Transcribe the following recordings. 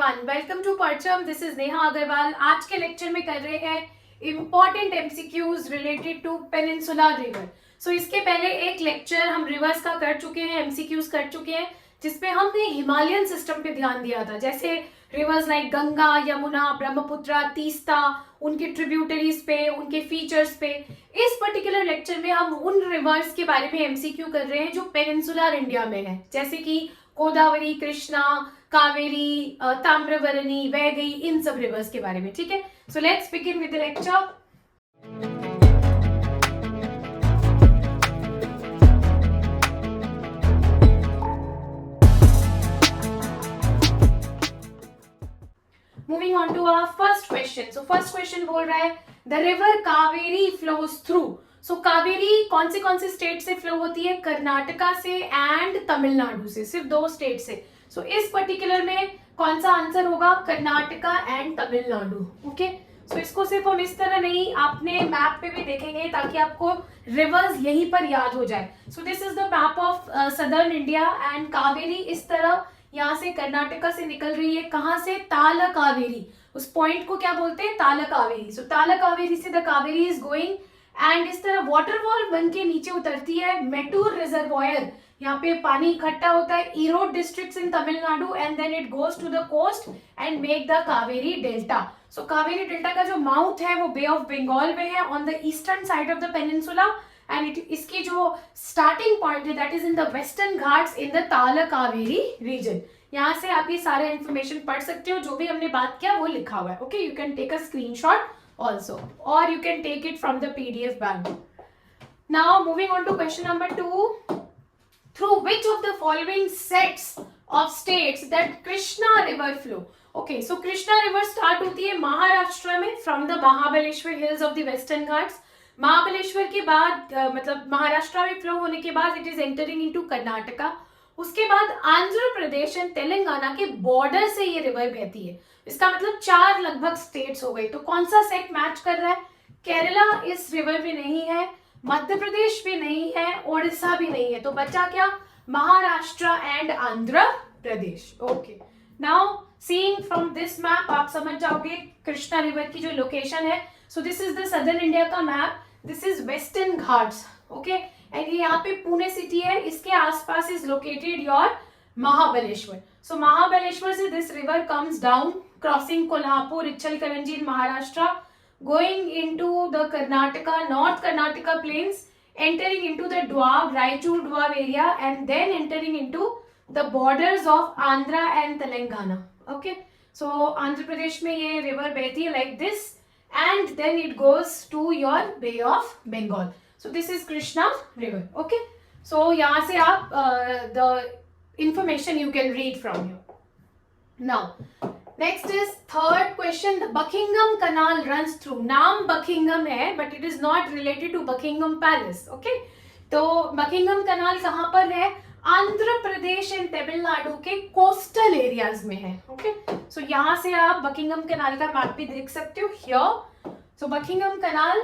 Everyone, welcome to Parcham. This is Neha Agarwal. आज के lecture में कर रहे हैं important MCQs related to peninsula river. So इसके पहले एक लेक्चर हम रिवर्स का कर चुके हैं, एमसीक्यूज कर चुके हैं, जिसपे हमने हिमालयन सिस्टम पे ध्यान दिया था, जैसे रिवर्स लाइक गंगा, यमुना, ब्रह्मपुत्रा, तीस्ता, उनके ट्रिब्यूटरीज पे, उनके फीचर्स पे। इस पर्टिकुलर लेक्चर में हम उन रिवर्स के बारे में एमसीक्यू कर रहे हैं जो पेनिनसुलर इंडिया में है, जैसे कि गोदावरी, कृष्णा, कावेरी, ताम्रबरनी, वैगई, इन सब रिवर्स के बारे में। ठीक है, so let's begin with the lecture. Moving on to our first question. So first question बोल रहा है the river Kaveri flows through. So Kaveri कौन से स्टेट से फ्लो होती है? कर्नाटका से एंड तमिलनाडु से, सिर्फ दो स्टेट से। सो इस पर्टिकुलर में कौन सा आंसर होगा? कर्नाटका एंड तमिलनाडु। ओके, सो इसको सिर्फ हम इस तरह नहीं, आपने मैप पे भी देखेंगे ताकि आपको रिवर्स यहीं पर याद हो जाए। सो this is the map of southern India and Kaveri इस तरह यहाँ से कर्नाटका से निकल रही है। कहाँ से? ताल कावेरी। उस पॉइंट को क्या बोलते हैं? ताल कावेरी। सो ताल कावेरी से the Kaveri is going and इस तरह वाटरफॉल बन के नीचे उतरती है। मेटूर रिजर्वॉयर, यहाँ पे पानी इकट्ठा होता है, Erode districts in Tamil Nadu, and then it goes to the coast and make the Kaveri delta. So Kaveri delta का जो माउथ है वो बे ऑफ बंगाल में है, on the eastern side of the peninsula, and इसकी जो स्टार्टिंग पॉइंट है that is in the Western Ghats in the ताल कावेरी रीजन। यहाँ से आप ये सारे इंफॉर्मेशन पढ़ सकते हो, जो भी हमने बात किया वो लिखा हुआ है। Okay, you can take a screenshot also, or you can take it from the PDF bank. Now moving on to question number 2. Through which of the following sets of states that Krishna river flow? Okay, so Krishna river start होती है महाराष्ट्र में from the Mahabaleshwar hills of the western ghats. Mahabaleshwar के बाद मतलब महाराष्ट्र में flow होने के बाद it is entering into Karnataka. उसके बाद आंध्र प्रदेश एंड तेलंगाना के बॉर्डर से ये रिवर बहती है। इसका मतलब 4 लगभग स्टेट्स हो गई। तो कौन सा सेट मैच कर रहा है? केरला इस रिवर में नहीं है, मध्य प्रदेश भी नहीं है, ओडिशा भी नहीं है, तो बचा क्या? Maharashtra and Andhra Pradesh. Okay, now seeing from this map आप समझ जाओगे कृष्णा रिवर की जो लोकेशन है। So this is the southern India का map, this is Western Ghats. Okay, and ये यहाँ पे पुणे सिटी है, इसके आसपास is located your Mahabaleshwar. So Mahabaleshwar से this river comes down crossing Kolhapur, Ichalkaranji in Maharashtra, going into the Karnataka, North Karnataka plains, entering into the Doab, Raichur Doab area, and then entering into the borders of Andhra and Telangana. Okay, so Andhra Pradesh में ये river बहती है like this, and then it goes to your Bay of Bengal. So this is Krishna river. Okay, so यहाँ से आप the information you can read from here. Now next is third question, Buckingham canal runs through. नाम Buckingham है but it is not related to Buckingham palace. Okay, तो Buckingham canal कहाँ पर है? Andhra Pradesh and Tamil Nadu के कोस्टल एरियाज में है। Okay, सो यहाँ से आप बकिंगम कनाल का मैप भी देख सकते हो here. So Buckingham canal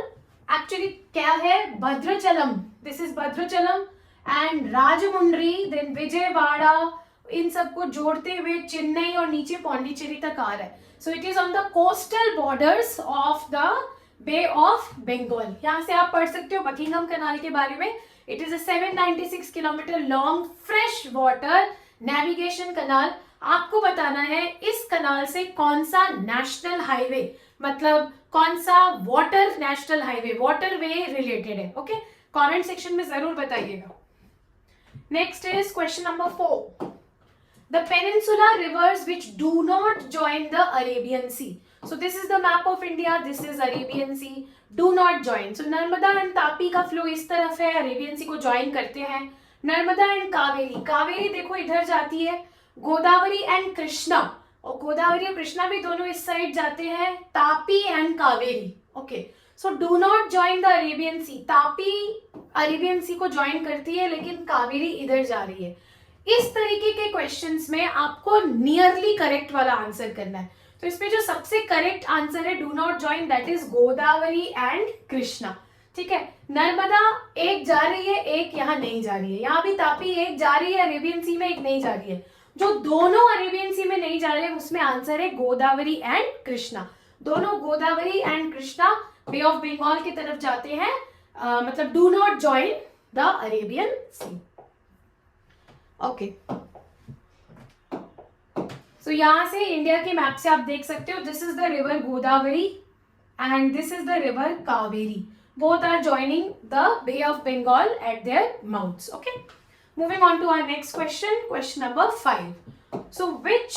actually क्या है? Bhadrachalam, this is Bhadrachalam and Rajahmundry, then Vijayawada, इन सबको जोड़ते हुए चेन्नई और नीचे पौंडीचेरी तक आ रहा है। So it is on the coastal borders of the bay of Bengal. यहाँ से आप पढ़ सकते हो बकिंगम कनाल के बारे में। It is a 796 kilometre long fresh water navigation canal. आपको बताना है इस कनाल से कौन सा नेशनल हाईवे, मतलब कौन सा water national highway, water way related है। ओके, कमेंट सेक्शन में जरूर बताइएगा। Next is question number 4. The peninsular rivers which do not join the Arabian Sea. So this is the map of India. This is Arabian Sea. Do not join. So Narmada and Tapi का flow इस तरफ है, Arabian Sea को join करते हैं। Narmada and Kaveri, Kaveri देखो इधर जाती है। गोदावरी एंड कृष्णा, और गोदावरी और कृष्णा भी दोनों इस साइड जाते हैं। Tapi and Kaveri. Okay, so do not join the Arabian Sea. Tapi Arabian Sea को ज्वाइन करती है लेकिन कावेरी इधर जा रही है। इस तरीके के क्वेश्चंस में आपको नियरली करेक्ट वाला आंसर करना है। तो इसमें जो सबसे करेक्ट आंसर है do not join, that is Godavari and Krishna. ठीक है, नर्मदा एक जा रही है, एक यहाँ नहीं जा रही है। यहाँ भी तापी एक जा रही है अरेबियन सी में, एक नहीं जा रही है। जो दोनों अरेबियन सी में नहीं जा रहे उसमें आंसर है गोदावरी एंड कृष्णा। दोनों Godavari and Krishna Bay of Bengal की तरफ जाते हैं, मतलब do not join the Arabian Sea. Okay, so यहां से इंडिया के मैप से आप देख सकते हो, this is the river Godavari and this is the river Kaveri, both are joining the Bay of Bengal at their mouths. Okay, moving on to our next question, question number 5. So which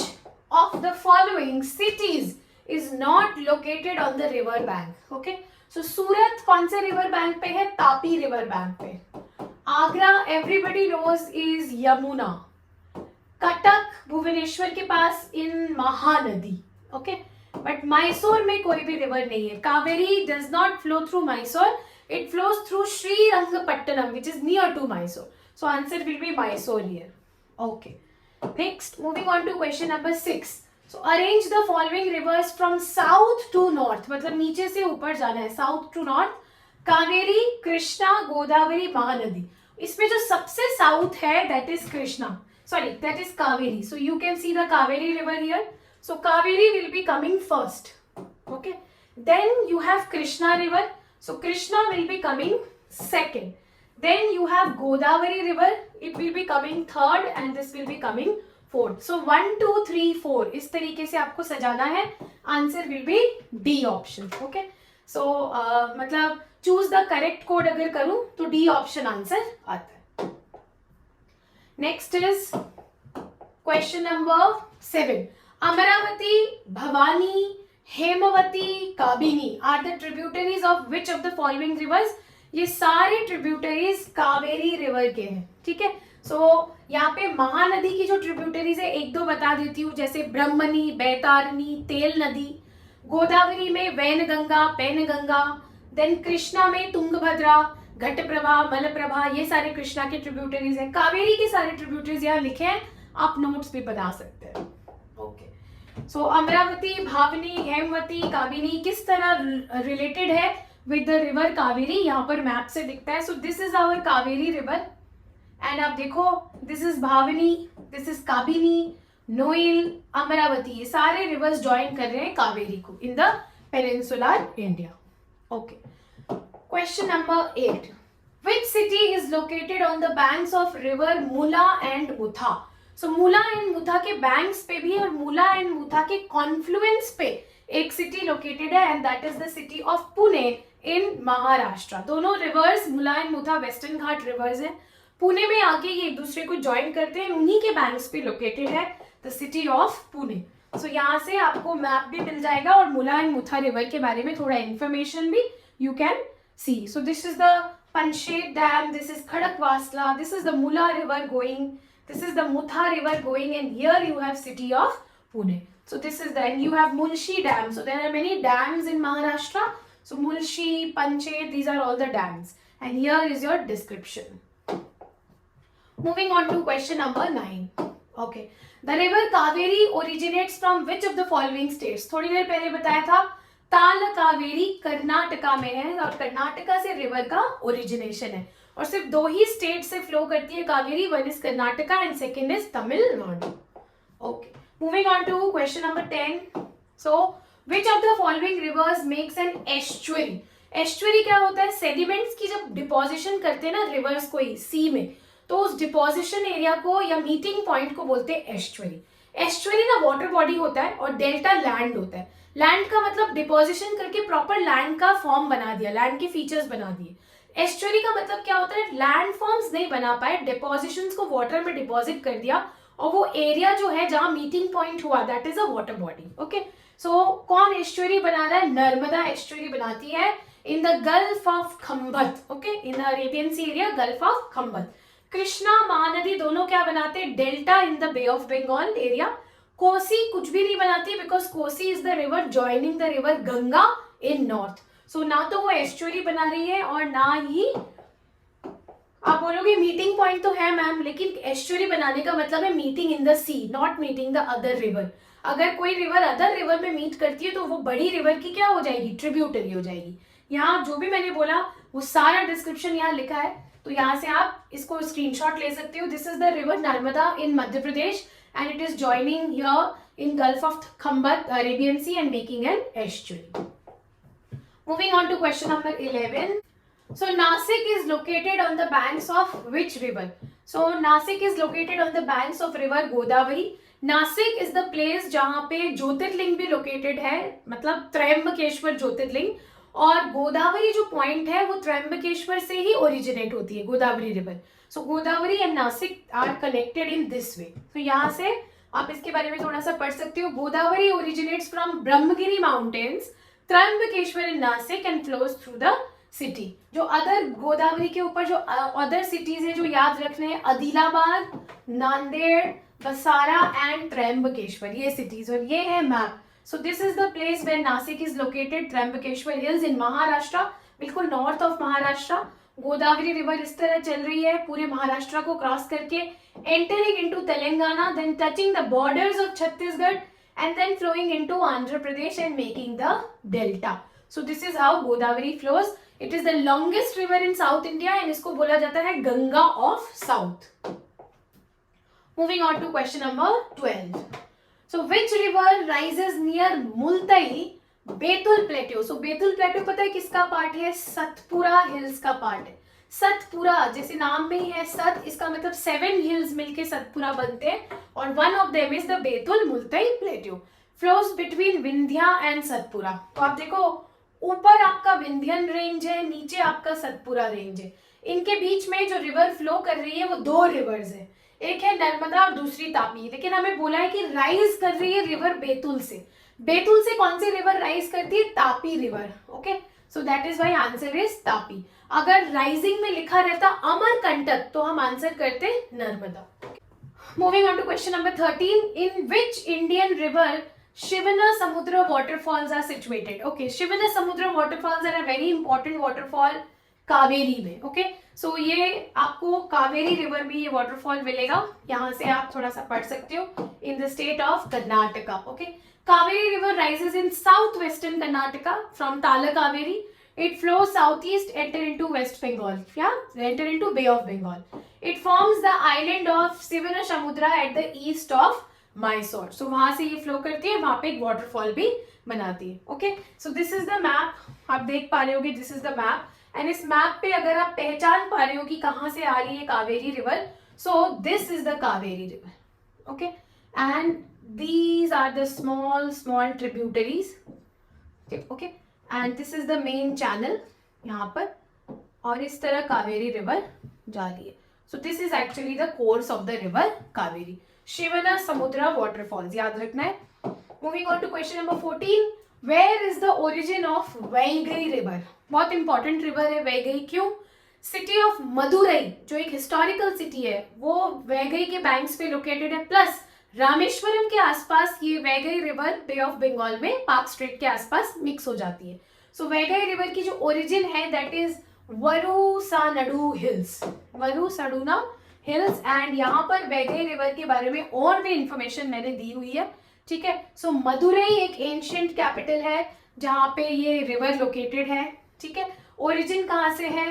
of the following cities is not located on the river bank? Okay, so सूरत कौन से river bank पे है? Tapi river bank पे। Agra everybody knows is Yamuna. Cuttack Bhubaneswar के पास in Mahanadi. okay, but Mysore में कोई भी रिवर नहीं है। Kaveri does not flow through Mysore, it flows through Srirangapatna which is near to Mysore, so answer will be Mysore here. Okay, next moving on to question number 6। So arrange the following rivers from south to north, मतलब नीचे से ऊपर जाना है, south to north. Kaveri, Krishna, Godavari, Mahanadi. इसमें जो सबसे south है that is Krishna, sorry that is Kaveri. So you can see the Kaveri river here. So Kaveri will be coming first, okay, then you have Krishna river, so Krishna will be coming second, then you have Godavari river, it will be coming third and this will be coming fourth. So 1 2 3 4 इस तरीके से आपको सजाना है, answer will be D option. okay, so मतलब choose the correct code अगर करूं तो D option आंसर आता है। next is question number 7. Amaravati, Bhavani, Hemavati, Kabini are the tributaries of which of the following rivers? ये सारे tributaries Kaveri river के हैं, ठीक है। सो यहाँ पे महानदी की जो ट्रिब्यूटरीज है एक दो बता देती हूँ, जैसे ब्रह्मणी, बैतारणी, तेल नदी। गोदावरी में वैनगंगा, पैनगंगा। देन कृष्णा में तुंगभद्रा, घटप्रभा, मलप्रभा, ये सारे कृष्णा के ट्रिब्यूटरीज हैं। कावेरी के सारे ट्रिब्यूटरीज यहाँ लिखे हैं, आप नोट्स भी बना सकते हैं। ओके, सो अमरावती, भावनी, हेमवती, काबिनी किस तरह रिलेटेड है विद द रिवर कावेरी, यहाँ पर मैप से दिखता है। So this is our Kaveri river and आप देखो this is Bhavani, this is Kabini, Noyyal, Amaravati, ये सारे रिवर्स ज्वाइन कर रहे हैं कावेरी को in the peninsular India. Okay, question number 8। Which city is located on the banks of river Mula and Mutha? So Mula and Mutha के banks पे भी और मूला एंड मुथा के कॉन्फ्लुएंस पे एक सिटी लोकेटेड है and that is the city of Pune in Maharashtra. दोनों rivers Mula and Mutha Western Ghat rivers हैं, पुणे में आके ये एक दूसरे को ज्वाइन करते हैं, उन्हीं के बैंक्स पे लोकेटेड है द सिटी ऑफ पुणे। सो यहाँ से आपको मैप भी मिल जाएगा और मूला एंड मुथा रिवर के बारे में थोड़ा इन्फॉर्मेशन भी you can see. So this is the Panchet dam, this is Khadakwasla, this is the Mula river going, this is the Mutha river going, and here you have city of Pune. So this is the, and you have Mulshi dam. So there are many dams in Maharashtra. So Mulshi, Panchet, these are all the dams. And here is your description. Moving on to question number 9. Okay. The river Kaveri originates from which of the following states? थोड़ी देर पहले बताया था ताल कावेरी कर्नाटका में है और कर्नाटका से river का ओरिजिनेशन है और सिर्फ दो ही स्टेट से फ्लो करती है Kaveri, one is Karnataka and second is Tamil Nadu. Okay, moving on to question number 10। So which of the following rivers makes an estuary? Estuary क्या होता है? सेडिमेंट्स की जब डिपोजिशन करते हैं ना रिवर्स कोई सी में, तो उस डिपोजिशन एरिया को या मीटिंग पॉइंट को बोलते हैं एस्चुअरी। एस्चुअरी ना वाटर बॉडी होता है और डेल्टा लैंड होता है। लैंड का मतलब डिपोजिशन करके प्रॉपर लैंड का फॉर्म बना दिया, लैंड के फीचर्स बना दिए। एस्चुअरी का मतलब क्या होता है? लैंड फॉर्म्स नहीं बना पाए, डिपोजिशंस को वाटर में डिपॉजिट कर दिया और वो एरिया जो है जहां मीटिंग पॉइंट हुआ that is a water body. Okay, so कौन एस्चुअरी बना रहा है? नर्मदा एस्चुअरी बनाती है in the Gulf of Khambhat. Okay, in the Arabian Sea area Gulf of Khambhat. Krishna, Mahanadi दोनों क्या बनाते हैं? Delta in the bay of Bengal area. Kosi कुछ भी नहीं बनाती because Kosi is the river joining the river Ganga in north. So ना तो वो एस्चुअरी बना रही है और ना ही आप बोलोगे मीटिंग पॉइंट तो है मैम, लेकिन एस्चुअरी बनाने का मतलब है meeting in the sea, not meeting the other river. अगर कोई रिवर अदर रिवर में मीट करती है तो वो बड़ी रिवर की क्या हो जाएगी? ट्रिब्यूटरी हो जाएगी। यहाँ जो भी मैंने बोला वो सारा डिस्क्रिप्शन यहाँ लिखा है, तो यहाँ से आप इसको स्क्रीनशॉट ले सकते हो. This is the river Narmada in Madhya Pradesh and it is joining here in Gulf of Khambar, Arabian Sea and making an estuary. Moving on to question number 11. So Nasik is located on the banks of which river? So Nasik is located on the banks of river Godavari. Nasik is the place जहाँ पे ज्योतिर्लिंग भी located है, मतलब त्रयंबकेश्वर ज्योतिर्लिंग. और गोदावरी जो point है वो त्रयंबकेश्वर से ही ओरिजिनेट होती है, Godavari river. So Godavari and Nasik are connected in this way. तो यहाँ से आप इसके बारे में थोड़ा सा पढ़ सकते हो. Godavari originates from Brahmagiri mountains, Trimbakeshwar in Nashik and flows through the city. जो अदर गोदावरी के ऊपर जो अदर सिटीज है जो याद रखने हैं, आदिलाबाद, नांदेड़, बसारा एंड त्रयंबकेश्वर, ये सिटीज. और ये है map. So this is the place where Nasik is located, Trambakeshwar Hills in Maharashtra, बिल्कुल north of Maharashtra. Godavari river इस तरह चल रही है पूरे महाराष्ट्र को क्रॉस करके, entering into Telangana, then touching the borders of Chhattisgarh and then flowing into Andhra Pradesh and making the delta. So this is how Godavari flows. It is the longest river in south India and इसको बोला जाता है Ganga of south. Moving on to question number 12. So which river rises near Multai, Betul Plateau? So Betul Plateau पता है किसका part है? Satpura hills का part है. सतपुरा जैसे नाम में ही है सत, इसका मतलब 7 हिल्स मिलके सतपुरा बनते हैं और one of them is the Betul Multai plateau. Flows between Vindhya and Satpura. तो आप देखो ऊपर आपका विंध्यन रेंज है, नीचे आपका सतपुरा रेंज है. इनके बीच में जो रिवर फ्लो कर रही है वो 2 रिवर्स है, एक है नर्मदा और दूसरी तापी. लेकिन हमें बोला है कि राइज कर रही है रिवर बेतुल से. बेतुल से कौन सी रिवर राइज करती है? Tapi river. Okay, so that is why answer is Tapi. अगर राइजिंग में लिखा रहता अमरकंटक तो हम आंसर करते Narmada. Moving on to question number 13. In which Indian river Shivanasamudra waterfalls are situated? Okay, Shivanasamudra waterfalls are a very important waterfall Kaveri में. Okay, सो ये आपको कावेरी रिवर में ये वाटरफॉल मिलेगा. यहाँ से आप थोड़ा सा पढ़ सकते हो. In the state of Karnataka. Okay, Kaveri river rises in south western Karnataka from Talakaveri. It flows south east, enter into West Bengal, या enter into Bay of Bengal. It forms the island of Shivanasamudra at the east of Mysore. So वहां से ये flow करती है, वहां पे एक waterfall भी बनाती है. Okay, so this is the map. आप देख पा रहे होगे, this is the map. And इस मैप पे अगर आप पहचान पा रहे हो कि कहाँ से आ रही है Kaveri river, so this is the Kaveri river. Okay, and these are the small small tributaries. Okay, and this is the main channel यहाँ पर, और इस तरह कावेरी रिवर जा रही है. So this is actually the course of the river Kaveri. Shivanasamudra waterfalls याद रखना है. Moving on to question number 14. Where is the origin of Vaigai river? बहुत इंपॉर्टेंट रिवर है वैगई. क्यों? सिटी ऑफ मदुरई जो एक हिस्टोरिकल सिटी है वो वैगई के बैंक्स पे लोकेटेड है. प्लस रामेश्वरम के आसपास ये Vaigai river bay of Bengal में पार्क स्ट्रेट के आसपास मिक्स हो जाती है. सो वैगई रिवर की जो ओरिजिन है that is Varushanadu hills, Varushanadu hills. And यहाँ पर वैगई रिवर के बारे में और भी इंफॉर्मेशन मैंने दी हुई है. ठीक है, सो मदुरई एक एंशिएंट कैपिटल है जहाँ पे ये रिवर लोकेटेड है. ठीक है, ओरिजिन कहाँ से है?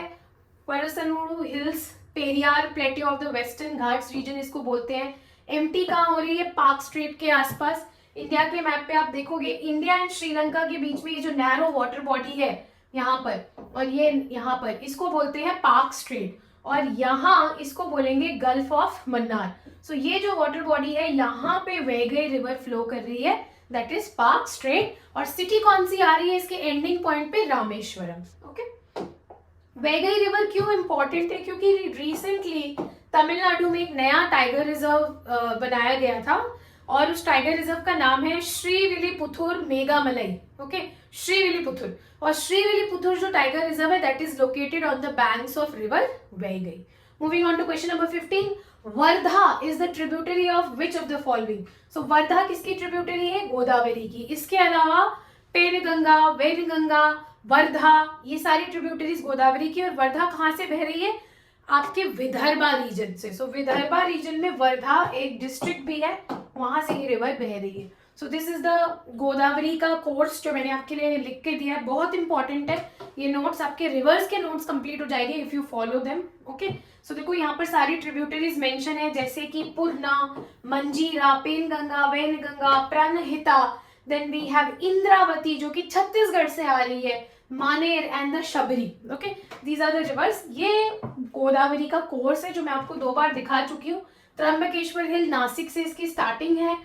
Varushanadu hills, Periyar plateau of the Western Ghats region इसको बोलते हैं. एमटी कहाँ हो रही है? पार्क स्ट्रेट के आसपास. इंडिया के मैप पे आप देखोगे इंडिया एंड श्रीलंका के बीच में ये जो नैरो वाटर बॉडी है यहाँ पर, और ये यहाँ पर, इसको बोलते हैं पार्क स्ट्रेट. और यहाँ इसको बोलेंगे गल्फ ऑफ मन्नार. सो ये जो वाटर बॉडी है यहाँ पे वैगई रिवर फ्लो कर रही है, दैट इज पार्क स्ट्रेट. और सिटी कौन सी आ रही है इसके एंडिंग पॉइंट पे? रामेश्वरम. ओके, वैगई रिवर क्यों इंपॉर्टेंट है? क्योंकि रिसेंटली तमिलनाडु में एक नया टाइगर रिजर्व बनाया गया था और उस टाइगर रिजर्व का नाम है श्रीविल्लीपुथुर मेघामलई. ओके, श्रीविल्लीपुथुर. और श्रीविल्लीपुथुर जो टाइगर रिजर्व है that is located on the banks of river Vaigai. Moving on to question number 15. Wardha is the tributary of which of the following? So Wardha किसकी ट्रिब्यूटरी है? गोदावरी की. इसके अलावा पेनगंगा, वेनगंगा, वर्धा, ये सारी ट्रिब्यूटरीज गोदावरी की. और वर्धा कहाँ से बह रही है? आपके विदर्भा रीजन से. सो विदर्भा रीजन में वर्धा एक डिस्ट्रिक्ट भी है, वहां से ये रिवर बह रही है. So this is the Godavari का कोर्स जो मैंने आपके लिए लिख के दिया है, बहुत इंपॉर्टेंट है ये नोट्स, आपके रिवर्स के नोट्स कंप्लीट हो जाएंगे if you follow them. Okay, so देखो यहाँ पर सारी ट्रिब्यूटरीज मेंशन है, जैसे कि Purna, Manjira, Penganga, Wainganga, Pranhita, then we have Indravati जो कि छत्तीसगढ़ से आ रही है, Maner and the Sabari. Okay, these are the rivers. ये गोदावरी का कोर्स है जो मैं आपको 2 बार दिखा चुकी हूँ। त्र्यंबकेश्वर हिल नासिक से इसकी स्टार्टिंग है,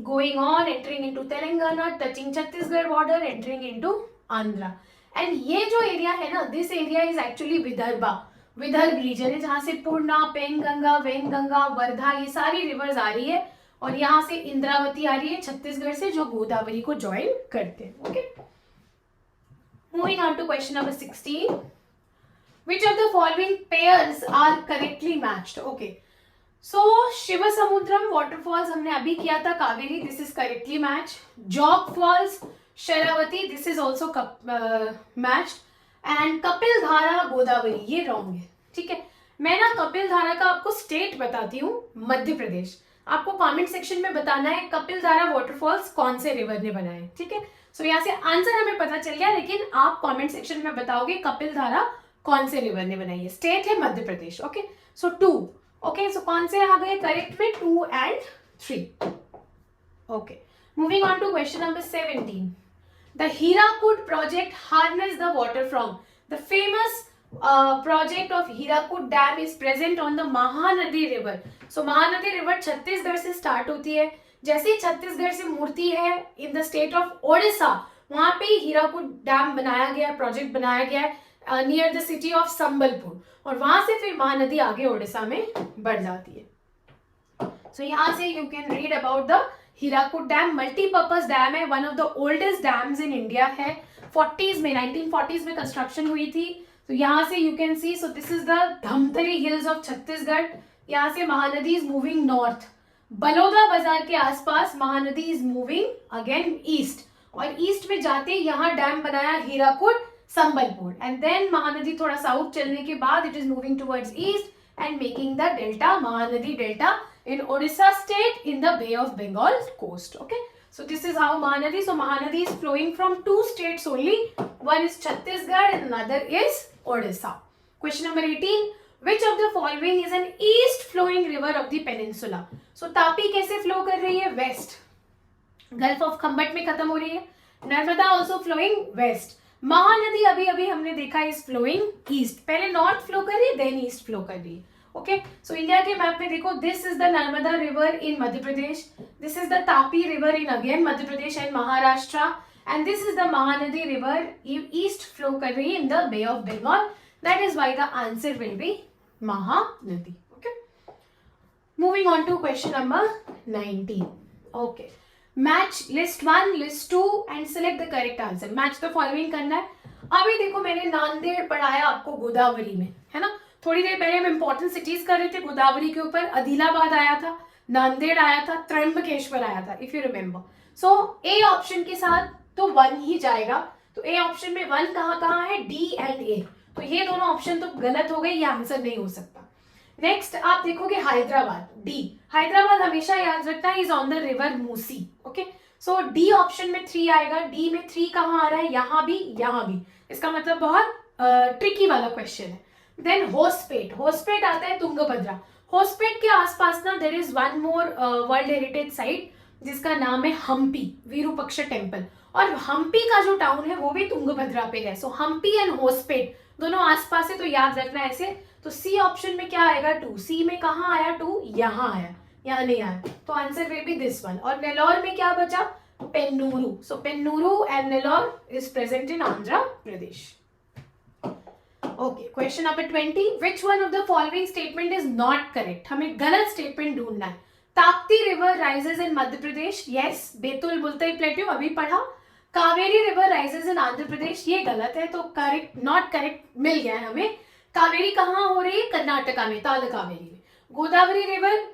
going on entering into Telangana, touching Chhattisgarh border, entering into Andhra, and ये जो एरिया है ना, this area is actually Vidarbha, Vidarbha region है, जहाँ से पूर्णा, पेनगंगा, वैनगंगा, वर्धा ये सारी रिवर्स आ रही है, और यहाँ से इंद्रावती आ रही है छत्तीसगढ़ से, जो गोदावरी को ज्वाइन करते हैं। Okay, moving on to question number 16, which of the following pairs are correctly matched? Okay, so Shivasamudram waterfalls हमने अभी किया था, Kaveri, this is correctly match. Jog falls, Sharavati, this is also matched, and Kapil Dhara, Godavari, ये रॉन्ग है। ठीक है, मैं ना कपिल धारा का आपको स्टेट बताती हूँ, मध्य प्रदेश। आपको कमेंट सेक्शन में बताना है कपिल धारा वाटरफॉल्स कौन से रिवर ने बनाए। ठीक है, सो यहाँ से आंसर हमें पता चल गया, लेकिन आप कमेंट सेक्शन में बताओगे कपिल धारा कौन से रिवर ने बनाई है। स्टेट है मध्य प्रदेश। ओके, सो 2। ओके, सो कौन से आ गए करेक्ट में? 2 and 3। Okay, moving on to question number 17, the Hirakud project harness the water from the famous project of Hirakud Dam is present on the Mahanadi river. So Mahanadi river Chhattisgarh से start होती है, जैसे ही छत्तीसगढ़ से मुड़ती है in the state of Odisha, वहां पे Hirakud dam बनाया गया है, प्रोजेक्ट बनाया गया है near the city of Sambalpur, और वहां से फिर महानदी आगे ओडिशा में बढ़ जाती है। सो यहाँ से you can read about the Hirakud dam, multipurpose dam है, one of the oldest dams in India है, 40s में 1940s में कंस्ट्रक्शन हुई थी। तो यहाँ से you can see, so this is the Dhamtari hills of Chhattisgarh, यहाँ से Mahanadi is moving north, Baloda बाजार के आसपास Mahanadi is moving again east, और ईस्ट में जाते यहाँ डैम बनाया हीराकुड संबलपुर, एंड देन महानदी थोड़ा साउथ चलने के बाद it is moving towards east and making the delta, Mahanadi delta in Odisha state in the Bay of Bengal coast. Okay, so this is how Mahanadi. So Mahanadi is flowing from 2 states only. One is Chhattisgarh and another is Odisha. Question number 18. Which of the following is an east flowing river of the peninsula? So Tapi कैसे flow कर रही है? West. Gulf of खम्बट में खत्म हो रही है. Narmada also flowing west. Mahanadi अभी अभी हमने देखा is flowing east. पहले north flow कर रही है, then east flow कर रही है. ओके, सो इंडिया के मैप में देखो, this is the Narmada river in Madhya Pradesh, this is the Tapi river in again Madhya Pradesh and Maharashtra, and this is the Mahanadi river east flow कर रही है in the bay of Bengal, that is why the answer will be Mahanadi. Okay, moving on to question number 19। Okay, match list 1, list 2 and select the correct answer. Match the following करना है। अभी देखो मैंने नांदेड़ पढ़ाया आपको गोदावरी में, है ना, थोड़ी देर पहले हम इंपॉर्टेंट सिटीज कर रहे थे गोदावरी के ऊपर, आदिलाबाद आया था, नांदेड़ आया था, त्र्यंबकेश्वर आया था, if you remember. So A option के साथ तो 1 ही जाएगा, तो ए ऑप्शन में 1 कहाँ कहाँ है? डी एंड ए, तो ये दोनों ऑप्शन तो गलत हो गए, ये आंसर नहीं हो सकता। नेक्स्ट आप देखोगे हैदराबाद, डी, हैदराबाद हमेशा याद रखना is on the river Musi. Okay, so D option में 3 आएगा, डी में 3 कहाँ आ रहा है? यहाँ भी, इसका मतलब बहुत ट्रिकी वाला क्वेश्चन है। देन होस्पेट आता है तुंगभद्रा, होस्पेट के आसपास ना there is one more world heritage site जिसका नाम है हम्पी विरूपक्ष टेम्पल, और हम्पी का जो टाउन है वो भी तुंगभद्रा पे है। सो हम्पी एंड होस्पेट दोनों आसपास है, तो याद रखना ऐसे। तो सी ऑप्शन में क्या आएगा? 2। सी में कहाँ आया? 2 यहाँ आया, यहाँ नहीं आया, तो answer will be this one. और नेल्लोर में क्या बचा? Penneru. So Penneru and Nellore is present in Andhra Pradesh. Okay, question number 20, which one of the following statement is not correct? हमें गलत स्टेटमेंट ढूंढना है। Tapti river rises in Madhya Pradesh, yes, Betul Multai plateau अभी पढ़ा। Kaveri river rises in Andhra Pradesh, ये गलत है, तो करेक्ट नॉट करेक्ट मिल गया है हमें। कावेरी कहाँ हो रही है? कर्नाटका में, तालकावेरी में। Godavari river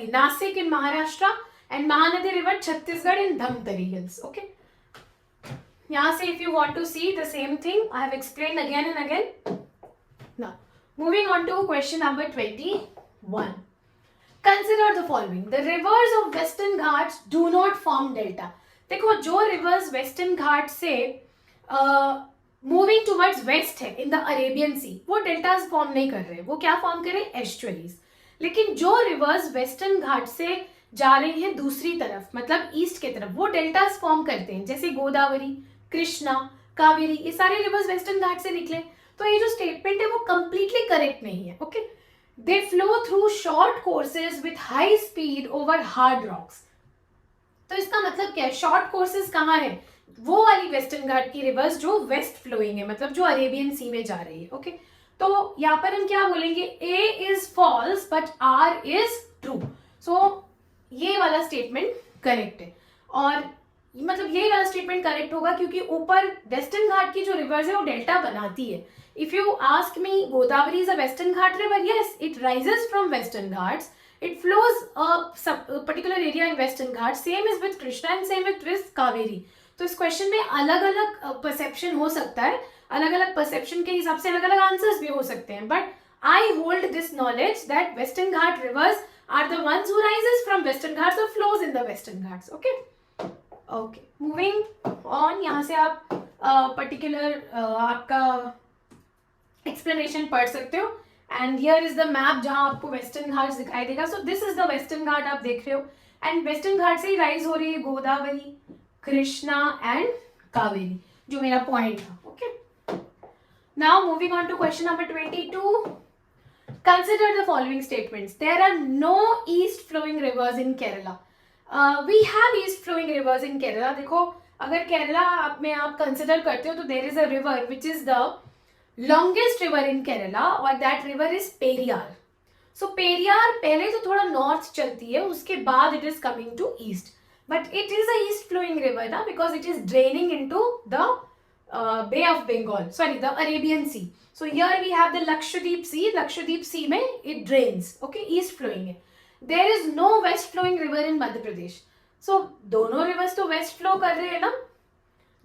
Nashik in Maharashtra, and Mahanadi river Chhattisgarh in Dhamtari hills. Okay, यहाँ से if you want to see the same thing I have explained again and again. Now moving on to question number 21, consider the following, the reverse of western Ghats do not form delta. देखो जो reverse western Ghat से moving towards waste है in the Arabian सी, वो deltas form नहीं कर रहे, वो क्या फॉर्म कर रहे हैं, एस्चुअरीज। लेकिन जो रिवर्स वेस्टर्न घाट से जा रहे हैं दूसरी तरफ, मतलब ईस्ट के तरफ, वो डेल्टाज फॉर्म करते हैं, जैसे गोदावरी, कृष्णा, कावेरी, ये सारे रिवर्स वेस्टर्न घाट से निकले। तो ये जो स्टेटमेंट है वो कंप्लीटली करेक्ट नहीं है। Okay, they flow through short courses with high speed over hard rocks. तो इसका मतलब क्या है, शॉर्ट कोर्सेज कहाँ है, वो वाली वेस्टर्न घाट की रिवर्स जो वेस्ट फ्लोइंग है, मतलब जो अरेबियन सी में जा रही है। ओके, तो यहाँ पर हम क्या बोलेंगे, A is false but R is true. So ये वाला स्टेटमेंट करेक्ट है, और मतलब ये वाला स्टेटमेंट करेक्ट होगा क्योंकि ऊपर वेस्टर्न घाट की जो रिवर्स है वो डेल्टा बनाती है। If you ask me, Godavari is a western Ghat river, yes it rises from western Ghats, it flows a particular area in western Ghats, same is with Krishna and same with Kaveri। तो इस question में अलग अलग perception हो सकता है, अलग अलग परसेप्शन के हिसाब से अलग अलग आंसर्स भी हो सकते हैं, but I hold this knowledge that western Ghat rivers are the ones who rises from western Ghats or flows in the western Ghats। okay, okay, moving on, यहाँ से आप पर्टिकुलर आपका एक्सप्लेनेशन पढ़ सकते हो। And here is the map जहां आपको Western Ghats दिखाई देगा। So this is the Western Ghat आप देख रहे हो, एंड वेस्टर्न घाट से ही राइज हो रही है गोदावरी, कृष्णा एंड कावेरी, जो मेरा पॉइंट था। Okay, now moving on to question number 22, consider the following statements, there are no east flowing rivers in Kerala. We have east flowing rivers in Kerala. देखो अगर केरला में आप कंसिडर करते हो तो there is a river which is the longest river in Kerala, और that river is Periyar। So Periyar पहले तो थोड़ा नॉर्थ चलती है, उसके बाद it is coming to east, but it is a east flowing river ना, because it is draining into the Bay of Bengal, sorry, the Arabian Sea। So here we have the Lakshadweep Sea, Lakshadweep Sea में it drains, okay, east flowing है। There is no west flowing river in Madhya Pradesh। So दोनों rivers तो west flow कर रहे हैं ना,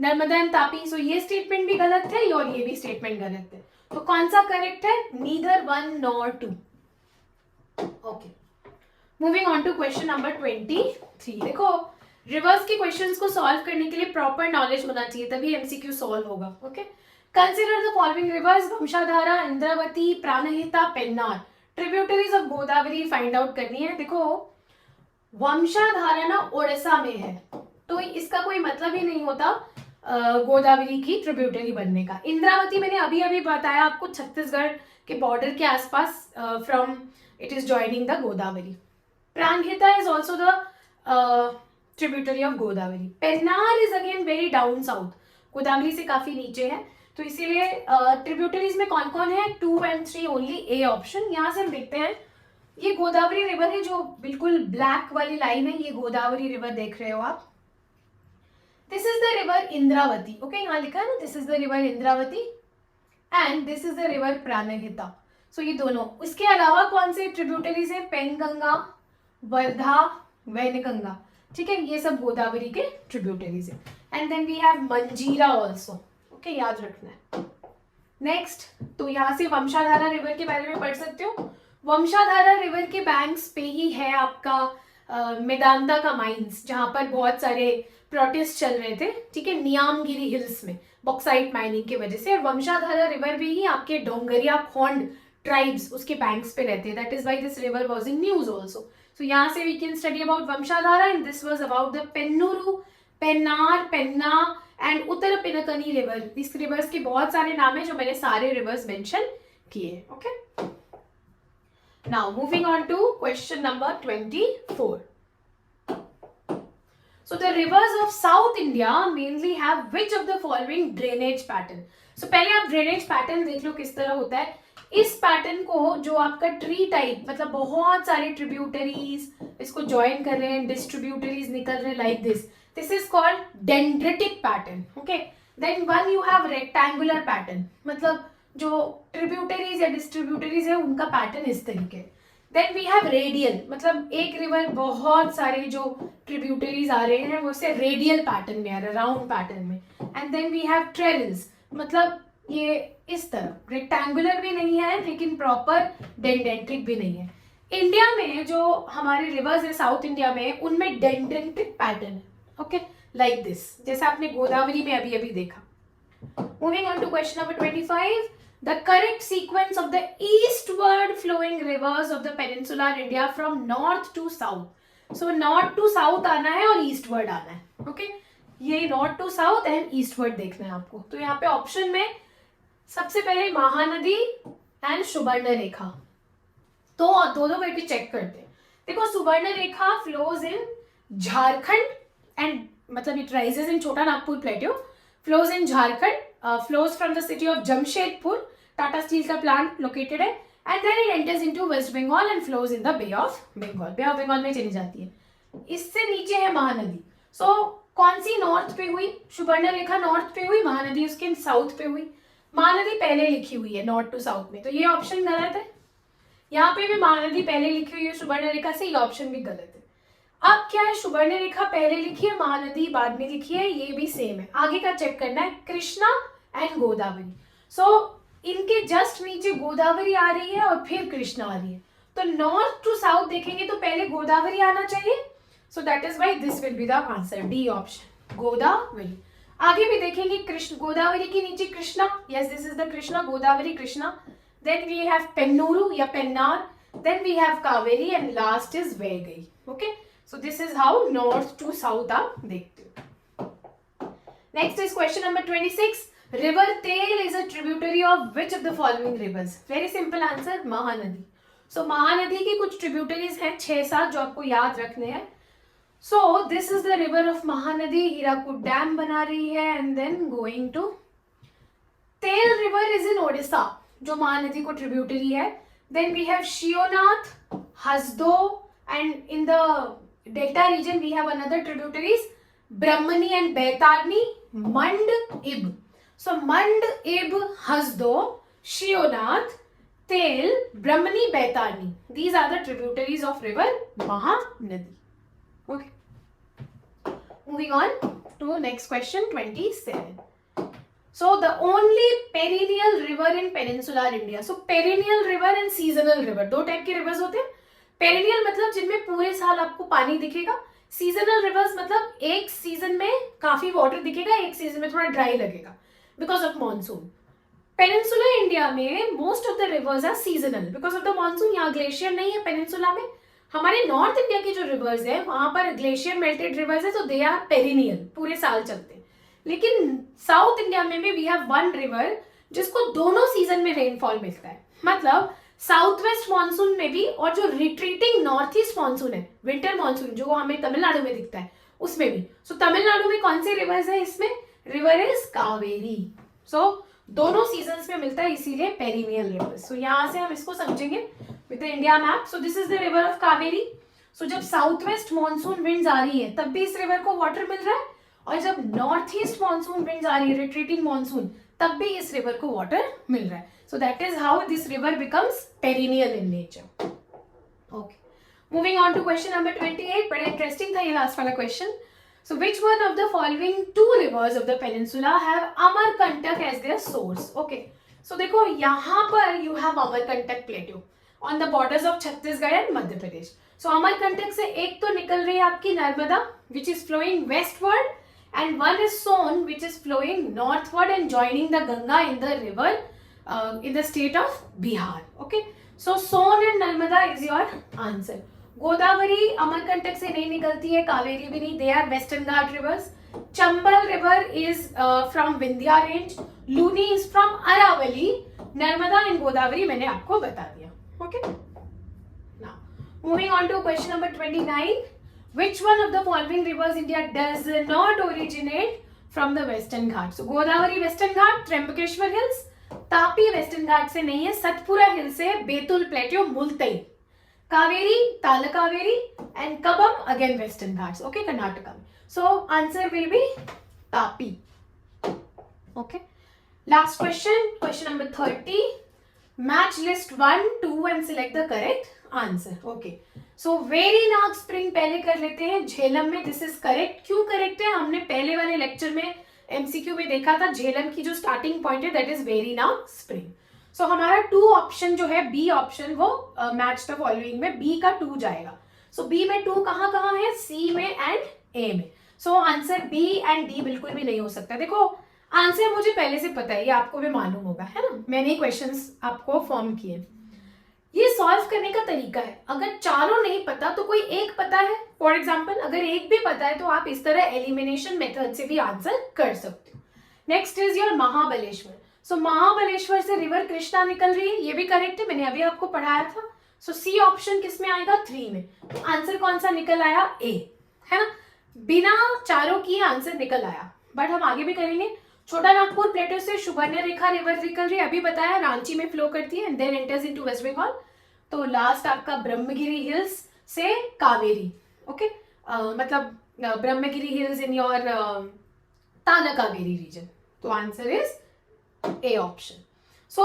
Narmada and Tapi. सो ये statement भी गलत है और ये भी स्टेटमेंट गलत है, तो कौन सा करेक्ट है, neither one nor two. Okay, moving on to question number 23। देखो रिवर्स के क्वेश्चंस को सॉल्व करने के लिए प्रॉपर नॉलेज होना चाहिए, तभी एमसीक्यू सॉल्व होगा। Okay, consider the following rivers, Vamsadhara, Indravati, Pranhita, Pennar, tributaries of Godavari find out करनी है। देखो वंशाधारा ना ओडिशा में है, तो इसका कोई मतलब ही नहीं होता गोदावरी की ट्रिब्यूटरी बनने का। इंद्रावती मैंने अभी अभी बताया आपको, छत्तीसगढ़ के बॉर्डर के आसपास, from it is joining the Godavari. Pranhita is also the tributary of Godavari. Pennar is again very down south, Godavari से काफी नीचे है, तो इसीलिए ट्रिब्यूटरीज में कौन कौन है, 2 and 3 ओनली, ए ऑप्शन। यहाँ से हम देखते हैं, ये गोदावरी रिवर है, जो बिल्कुल ब्लैक वाली लाइन है, ये गोदावरी रिवर देख रहे हो आप। This is the river Indravati. Okay, यहाँ लिखा है ना, this is the river Indravati and this is the river Pranhita. So ये दोनों, इसके अलावा कौन से ट्रिब्यूटरीज है, पेनगंगा, वर्धा, वैनगंगा, ठीक है, ये सब गोदावरी के ट्रिब्यूटरीज है। एंड देन वी हैव मंजीरा ऑल्सो। ओके, याद रखना है। नेक्स्ट, तो यहाँ से वंशाधारा रिवर के बारे में पढ़ सकते हो। वंशाधारा रिवर के बैंक्स पे ही है आपका मेदांता का माइंस, जहां पर बहुत सारे प्रोटेस्ट चल रहे थे, ठीक है, नियामगिरी हिल्स में बॉक्साइट माइनिंग की वजह से। और वंशाधारा रिवर भी ही आपके डोंगरिया खोंड ट्राइब्स उसके बैंक्स पे रहते हैं, that is why this river was in news also. So यहाँ से we can study about Vamsadhara, and this was about the Penneru, Pennar, Penna and Uttar Pinakini river. इस रिवर्स के बहुत सारे नाम है जो मैंने सारे रिवर्स मेंशन किए। Okay, now moving on to question number 24। So the rivers of South India mainly have which of the following drainage pattern? So पहले आप drainage pattern देख लो किस तरह होता है। इस पैटर्न को, जो आपका ट्री टाइप, मतलब बहुत सारे ट्रिब्यूटरीज इसको ज्वाइन कर रहे हैं, डिस्ट्रीब्यूटरीज निकल रहे हैं like this is called dendritic pattern. Okay, then one you have rectangular pattern, मतलब जो ट्रिब्यूटरीज या डिस्ट्रीब्यूटरीज है उनका पैटर्न इस तरीके। देन वी हैव रेडियल, मतलब एक रिवर बहुत सारे जो ट्रिब्यूटरीज आ रहे हैं वो से रेडियल पैटर्न में आ रहा है, राउंड पैटर्न में। And then we have trellis, मतलब ये इस तरह रेक्टेंगुलर भी नहीं है लेकिन प्रॉपर डेंडेंट्रिक भी नहीं है। इंडिया में जो हमारे रिवर्स है साउथ इंडिया में, उनमें डेंड्रेटिक पैटर्न है, ओके, लाइक दिस, जैसे आपने गोदावरी में अभी अभी देखा. Moving on to question number 25. The correct sequence of the eastward flowing rivers of the peninsular India from north to south. So north to south आना है और eastward आना है, okay? ये north to south and eastward देखना है आपको. तो यहाँ पे ऑप्शन में सबसे पहले महानदी एंड सुवर्ण रेखा, तो दोनों करके चेक करते हैं. देखो सुवर्ण रेखा फ्लोज इन झारखंड एंड मतलब इट राइजेस इन छोटा Nagpur plateau, flows in Jharkhand, flows from the city of Jamshedpur, Tata Steel का plant located है, and then it enters into West Bengal and flows in the Bay of Bengal. Bay of Bengal में चली जाती है. इससे नीचे है Mahanadi. So कौन सी नॉर्थ पे हुई? सुवर्ण रेखा नॉर्थ पे हुई, महानदी उसके साउथ पे हुई. महानदी पहले लिखी हुई है नॉर्थ टू साउथ में, तो ये ऑप्शन गलत है. यहाँ पे भी महानदी पहले लिखी हुई है सुवर्ण रेखा से, ये ऑप्शन भी गलत है. अब क्या है, सुवर्ण रेखा पहले लिखी है, महानदी बाद में लिखी है, ये भी सेम है. आगे का चेक करना है, कृष्णा एंड गोदावरी. सो इनके जस्ट नीचे गोदावरी आ रही है और फिर कृष्णा आ रही है, तो नॉर्थ टू साउथ देखेंगे तो पहले गोदावरी आना चाहिए. So that is why this will be the answer, D option, Godavari. आगे भी देखेंगे, कृष्ण गोदावरी के नीचे Krishna, yes this is the Krishna, Godavari Krishna. Then we have Penneru या Pennar, then we have Kaveri and last is Vaigai. Okay, so this is how north to south आप देखते हो. Next is question number 26. River Tel is a tributary of which of the following rivers? Very simple answer, Mahanadi. So Mahanadi की कुछ tributaries हैं 6-7 जो आपको याद रखने हैं. So this is the river of Mahanadi, Hirakud dam बना रही है and then going to Tel river is in Odisha जो महानदी को tributary है. Then we have Shionath, Hasdo and in the Delta region we have another tributaries, Brahmani and Baitarni, Mand, Ib. So Mand, Ib, Hasdo, Shionath, Tel, Brahmani, Baitarni. These are the tributaries of river Mahanadi. Okay. Moving on to next question 27. So the only perennial river in peninsular India. So perennial river and seasonal river, दो type के rivers होते हैं. Perennial मतलब जिनमें पूरे साल आपको पानी दिखेगा. सीजनल रिवर्स मतलब एक सीजन में काफी वाटर दिखेगा, एक सीजन में थोड़ा ड्राई लगेगा because of monsoon. Peninsular India में most of the rivers are seasonal because of the monsoon. यहाँ ग्लेशियर नहीं है पेनिनसुला में. हमारे नॉर्थ इंडिया के जो रिवर्स है वहां पर ग्लेशियर मेल्टेड रिवर्स है, तो दे आर पेरिनियल, पूरे साल चलते हैं. लेकिन साउथ इंडिया में भी वी हैव वन रिवर जिसको दोनों सीजन में रेनफॉल मिलता है. मतलब साउथ वेस्ट मानसून में भी और जो रिट्रीटिंग नॉर्थ ईस्ट मानसून है, विंटर मानसून जो हमें तमिलनाडु में दिखता है, उसमें भी. सो तमिलनाडु में कौन से रिवर्स है? इसमें रिवर इज कावेरी. सो दोनों सीजन्स में मिलता है, इसीलिए पेरिनियल रिवर्स. सो यहाँ से हम इसको समझेंगे with the India map. So this is the river of Kaveri. So जब साउथ वेस्ट मानसून विंड्स आ रही है तब भी इस रिवर को वाटर मिल रहा है, और जब नॉर्थ ईस्ट मानसून विंड्स आ रही है, रिट्रीटिंग मानसून, तब भी इस रिवर को वाटर मिल रहा है. So that is how this river becomes perennial in nature. Okay. Moving on to question number 28. बड़ा interesting था ये last वाला question. So which one of the following two rivers of the peninsula have Amarkantak as their source? Okay. So देखो यहाँ पर you have Amarkantak plateau on the borders of Chhattisgarh and Madhya Pradesh. So Amarkantak से एक तो निकल रही है आपकी Narmada which is flowing westward, and one is Son which is flowing northward and joining the Ganga in the river in the state of Bihar. Okay, so Son and Narmada is your answer. Godavari Amarkantak से नहीं निकलती है, कावेरी भी नहीं, they are Western Ghat rivers. Chambal river is from Vindhya range, Luni is from Aravali, Narmada and Godavari मैंने आपको बता दिया. Okay, now moving on to question number 29. Which one of the following rivers India does not originate from the Western Ghat? So Godavari Western Ghat, Trambakeshwar Hills. Tapi Western Ghat से नहीं है, Satpura hill से, Betul plateau, Multai. Kaveri Talakaveri and कबम again Western Ghats. Okay, Karnataka में. सो answer will be Tapi. Okay, last question, question number 30. Match list 1, 2 and select the correct answer. Okay, so Verinag spring पहले कर लेते हैं झेलम में. This is correct. क्यों करेक्ट है? हमने पहले वाले लेक्चर में एमसीक्यू में देखा था, झेलम की जो स्टार्टिंग पॉइंट है दैट इज वेरीनाग स्प्रिंग. सो हमारा 2 ऑप्शन जो है, बी ऑप्शन, वो मैच द फॉलोइंग में बी का 2 जाएगा. सो बी में 2 कहाँ कहाँ है, सी में एंड ए में. सो आंसर बी एंड डी बिल्कुल भी नहीं हो सकता. देखो आंसर मुझे पहले से पता है, ये आपको भी मालूम होगा, है ना, मैंने क्वेश्चंस आपको फॉर्म किए. ये सॉल्व करने का तरीका है. अगर चारों नहीं पता तो कोई एक पता है. फॉर एग्जाम्पल अगर एक भी पता है तो आप इस तरह एलिमिनेशन मेथड से भी आंसर कर सकते हो. Next is your Mahabaleshwar. So Mahabaleshwar से रिवर कृष्णा निकल रही है, ये भी करेक्ट है, मैंने अभी आपको पढ़ाया था. सो सी ऑप्शन किस में आएगा, 3 में. तो आंसर कौन सा निकल आया, ए, है ना. बिना चारों किए आंसर निकल आया. बट हम आगे भी करेंगे. छोटा नागपुर प्लेटो से सुबर्ण रेखा रिवर निकल रही है, अभी बताया, रांची में फ्लो करती है and then enters into West Bengal. तो लास्ट आपका ब्रह्मगिरी हिल्स से कावेरी. ओके, मतलब ब्रह्मगिरी हिल्स इन योर ताना कावेरी रीजन. तो answer is A option. So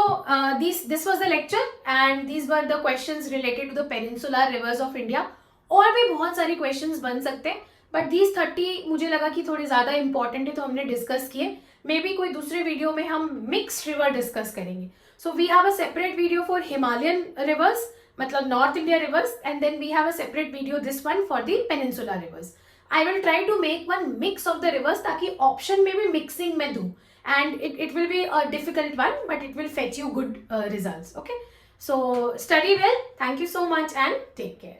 this was the lecture and these were the questions related to the peninsular rivers of India. और भी बहुत सारे questions बन सकते हैं, but these 30 मुझे लगा कि थोड़े ज़्यादा important है तो हमने डिस्कस किए. मे बी कोई दूसरे वीडियो में हम मिक्स्ड रिवर डिस्कस करेंगे. So we have a separate video for Himalayan rivers, मतलब north India rivers, and then we have a separate video this one for the peninsular rivers. I will try to make one mix of the rivers ताकि option में भी mixing में दूँ. And it will be a difficult one, but it will fetch you good results. Okay, so study well. Thank you so much and take care.